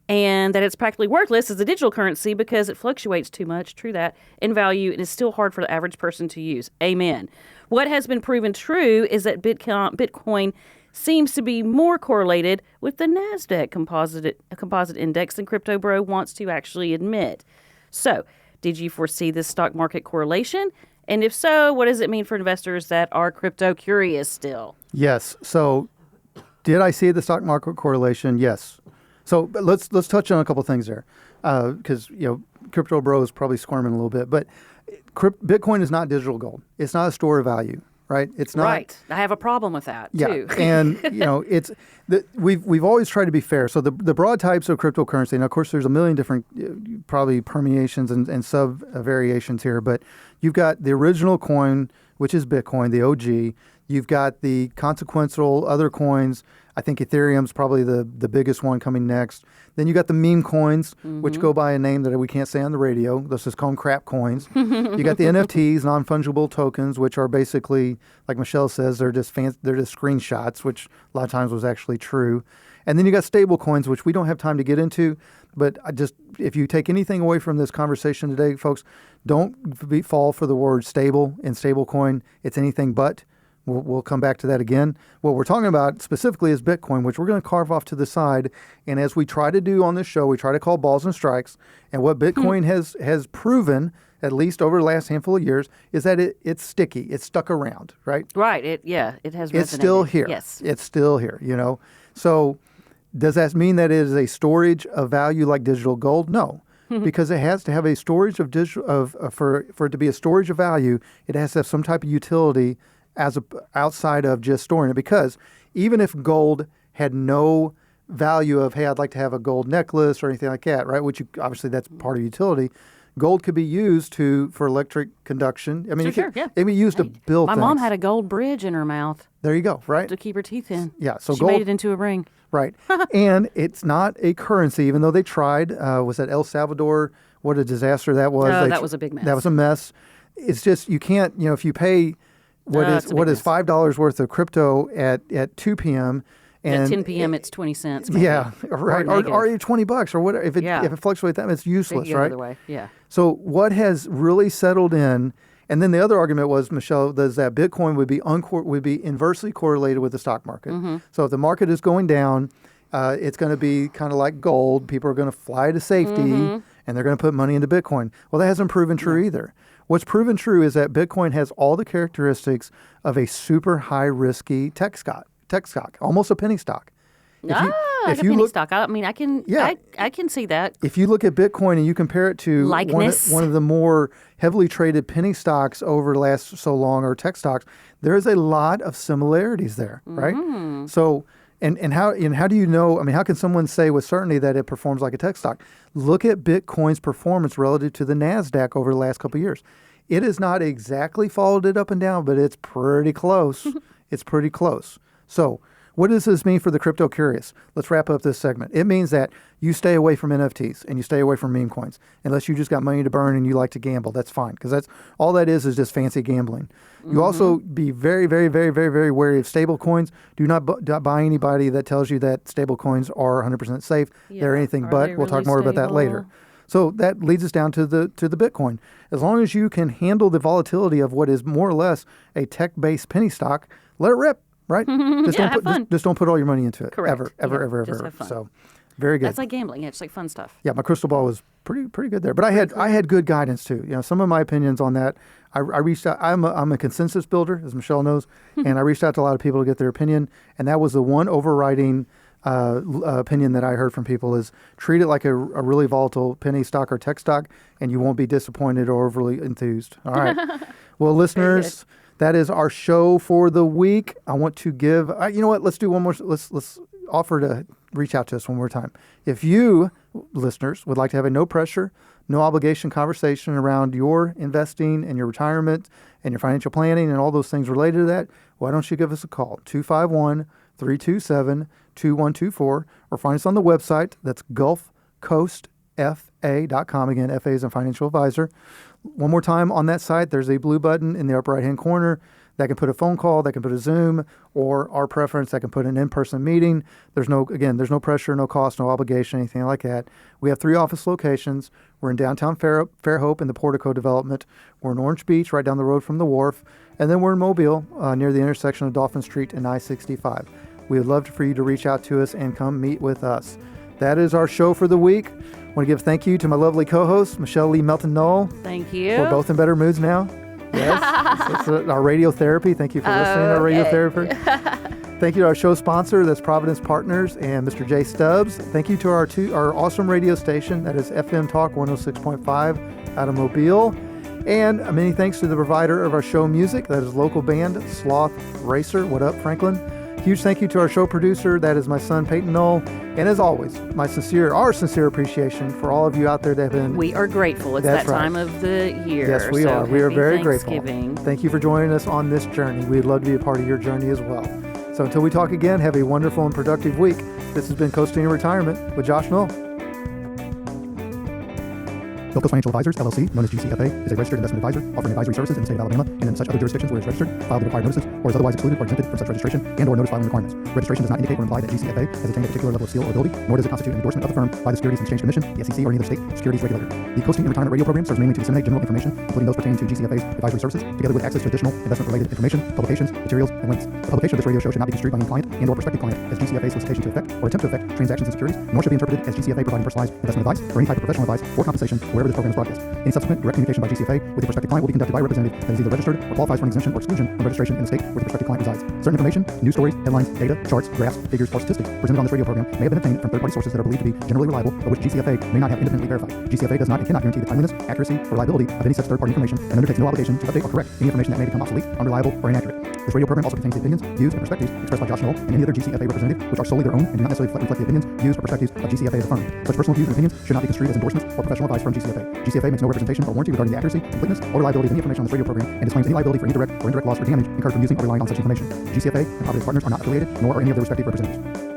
And that it's practically worthless as a digital currency because it fluctuates too much, true that, in value and is still hard for the average person to use. Amen. What has been proven true is that Bitcoin seems to be more correlated with the NASDAQ composite index than Crypto Bro wants to actually admit. So, did you foresee this stock market correlation? And if so, what does it mean for investors that are crypto curious still? Yes. So, did I see the stock market correlation? Yes. So let's touch on a couple things there, because Crypto Bro is probably squirming a little bit. But Bitcoin is not digital gold. It's not a store of value, right? It's not. Right. I have a problem with that too. And it's we've always tried to be fair. So the broad types of cryptocurrency, and of course there's a million different probably permeations and sub variations here. But you've got the original coin, which is Bitcoin, the OG. You've got the consequential other coins. I think Ethereum's probably the biggest one coming next. Then you got the meme coins, which go by a name that we can't say on the radio. Let's just call them crap coins. You got the NFTs, non-fungible tokens, which are basically, like Michelle says, they're just screenshots, which a lot of times was actually true. And then you got stable coins, which we don't have time to get into. But if you take anything away from this conversation today, folks, don't fall for the word stable and stable coin. It's anything but. We'll come back to that again. What we're talking about specifically is Bitcoin, which we're going to carve off to the side. And as we try to do on this show, we try to call balls and strikes. And what Bitcoin has proven, at least over the last handful of years, is that it's sticky. It's stuck around, right? Right. It has resonated. It's still here. Yes. It's still here, So does that mean that it is a storage of value like digital gold? No. Because it has to have a storage of for it to be a storage of value, it has to have some type of utility outside of just storing it, because even if gold had no value of, hey, I'd like to have a gold necklace or anything like that, right? Which obviously that's part of utility. Gold could be used for electric conduction. I mean, it can be used to build My things. mom had a gold bridge in her mouth There you go, right? to keep her teeth in. Yeah, so she gold made it into a ring. Right. And it's not a currency, even though they tried. Was that El Salvador? What a disaster that was. Oh, that was a big mess. That was a mess. It's just, you can't, if you pay what is $5 worth of crypto at 2 p.m. and at 10 p.m. it's 20 cents. Maybe. Yeah, right. Or $20 or whatever. If it fluctuates that, it's useless, Go right? the other way. Yeah. So what has really settled in, and then the other argument was, Michelle, is that Bitcoin would be inversely correlated with the stock market. Mm-hmm. So if the market is going down, it's going to be kind of like gold. People are going to fly to safety, Mm-hmm. and they're going to put money into Bitcoin. Well, that hasn't proven true either. What's proven true is that Bitcoin has all the characteristics of a super high risky tech stock, almost a penny stock. Like a penny stock. I mean, I can see that. If you look at Bitcoin and you compare it to one of the more heavily traded penny stocks over the last so long, or tech stocks, there's a lot of similarities there, right? So, and how do you know? I mean, how can someone say with certainty that it performs like a tech stock? Look at Bitcoin's performance relative to the NASDAQ over the last couple of years. It has not exactly followed it up and down, but it's pretty close. It's pretty close. So, what does this mean for the crypto curious? Let's wrap up this segment. It means that you stay away from NFTs and you stay away from meme coins, unless you just got money to burn and you like to gamble. That's fine, because that's all that is just fancy gambling. You also be very, very, very, very, very wary of stable coins. Do not buy anybody that tells you that stable coins are 100% safe. They're anything but. We'll talk more about that later. So that leads us down to the Bitcoin. As long as you can handle the volatility of what is more or less a tech-based penny stock, let it rip. Right? Just don't put all your money into it. Correct. Ever. Just have fun. So, very good. That's like gambling. Yeah, it's like fun stuff. Yeah, my crystal ball was pretty good there. But I had good guidance too. Some of my opinions on that. I reached out. I'm a consensus builder, as Michelle knows, and I reached out to a lot of people to get their opinion. And that was the one overriding opinion that I heard from people is treat it like a really volatile penny stock or tech stock, and you won't be disappointed or overly enthused. All right. Well, listeners. That is our show for the week. I want to give, you know what, let's do one more. Let's offer to reach out to us one more time. If you, listeners, would like to have a no pressure, no obligation conversation around your investing and your retirement and your financial planning and all those things related to that, why don't you give us a call, 251-327-2124, or find us on the website. That's gulfcoastfa.com. Again, FA is a financial advisor. One more time on that site, there's a blue button in the upper right-hand corner that can put a phone call, that can put a Zoom, or our preference, that can put an in-person meeting. There's no pressure, no cost, no obligation, anything like that. We have 3 office locations. We're in downtown Fairhope in the Portico development. We're in Orange Beach, right down the road from the wharf. And then we're in Mobile, near the intersection of Dolphin Street and I-65. We would love for you to reach out to us and come meet with us. That is our show for the week. I want to give thank you to my lovely co-host, Michelle Lee Melton-Knoll. Thank you. We're both in better moods now. Yes. It's our radiotherapy. Thank you for listening to our radiotherapy. Thank you to our show sponsor, that's Providence Partners and Mr. Jay Stubbs. Thank you to our awesome radio station, that is FM Talk 106.5 out of Mobile. And many thanks to the provider of our show music, that is local band Sloth Racer. What up, Franklin? Huge thank you to our show producer, that is my son, Peyton Knoll. And as always, our sincere appreciation for all of you out there that have been... We are grateful. It's that time of the year. Yes, we are. We are very grateful. Thanksgiving. Thank you for joining us on this journey. We'd love to be a part of your journey as well. So until we talk again, have a wonderful and productive week. This has been Coasting in Retirement with Josh Knoll. Gulf Coast Financial Advisors, LLC, known as GCFA, is a registered investment advisor offering advisory services in the state of Alabama and in such other jurisdictions where it is registered, filed the required notices, or is otherwise excluded or exempted from such registration and or notice filing requirements. Registration does not indicate or imply that GCFA has attained a particular level of skill or ability, nor does it constitute an endorsement of the firm by the Securities and Exchange Commission, the SEC, or any other state securities regulator. The Coasting in Retirement radio program serves mainly to disseminate general information, including those pertaining to GCFA's advisory services, together with access to additional investment-related information, publications, materials, and links. The publication of this radio show should not be construed by any client and or prospective client as GCFA's solicitation to effect or attempt to effect transactions in securities, nor should be interpreted as GCFA providing personalized investment advice or any type of professional advice or compensation wherever this program is broadcast. Any subsequent direct communication by GCFA with the prospective client will be conducted by a representative that is either registered or qualifies for an exemption or exclusion from registration in the state where the prospective client resides. Certain information, news stories, headlines, data, charts, graphs, figures, or statistics presented on this radio program may have been obtained from third-party sources that are believed to be generally reliable, but which GCFA may not have independently verified. GCFA does not and cannot guarantee the timeliness, accuracy, or reliability of any such third-party information and undertakes no obligation to update or correct any information that may become obsolete, unreliable, or inaccurate. This radio program also contains the opinions, views, and perspectives expressed by Josh Knoll and any other GCFA representative, which are solely their own and do not necessarily reflect the opinions, views, or perspectives of GCFA as a firm. Such personal views and opinions should not be construed as endorsements or professional advice from GCFA. GCFA makes no representation or warranty regarding the accuracy, completeness, or reliability of any information on this radio program and disclaims any liability for any direct or indirect loss or damage incurred from using or relying on such information. GCFA and Providence Partners are not affiliated, nor are any of their respective representatives.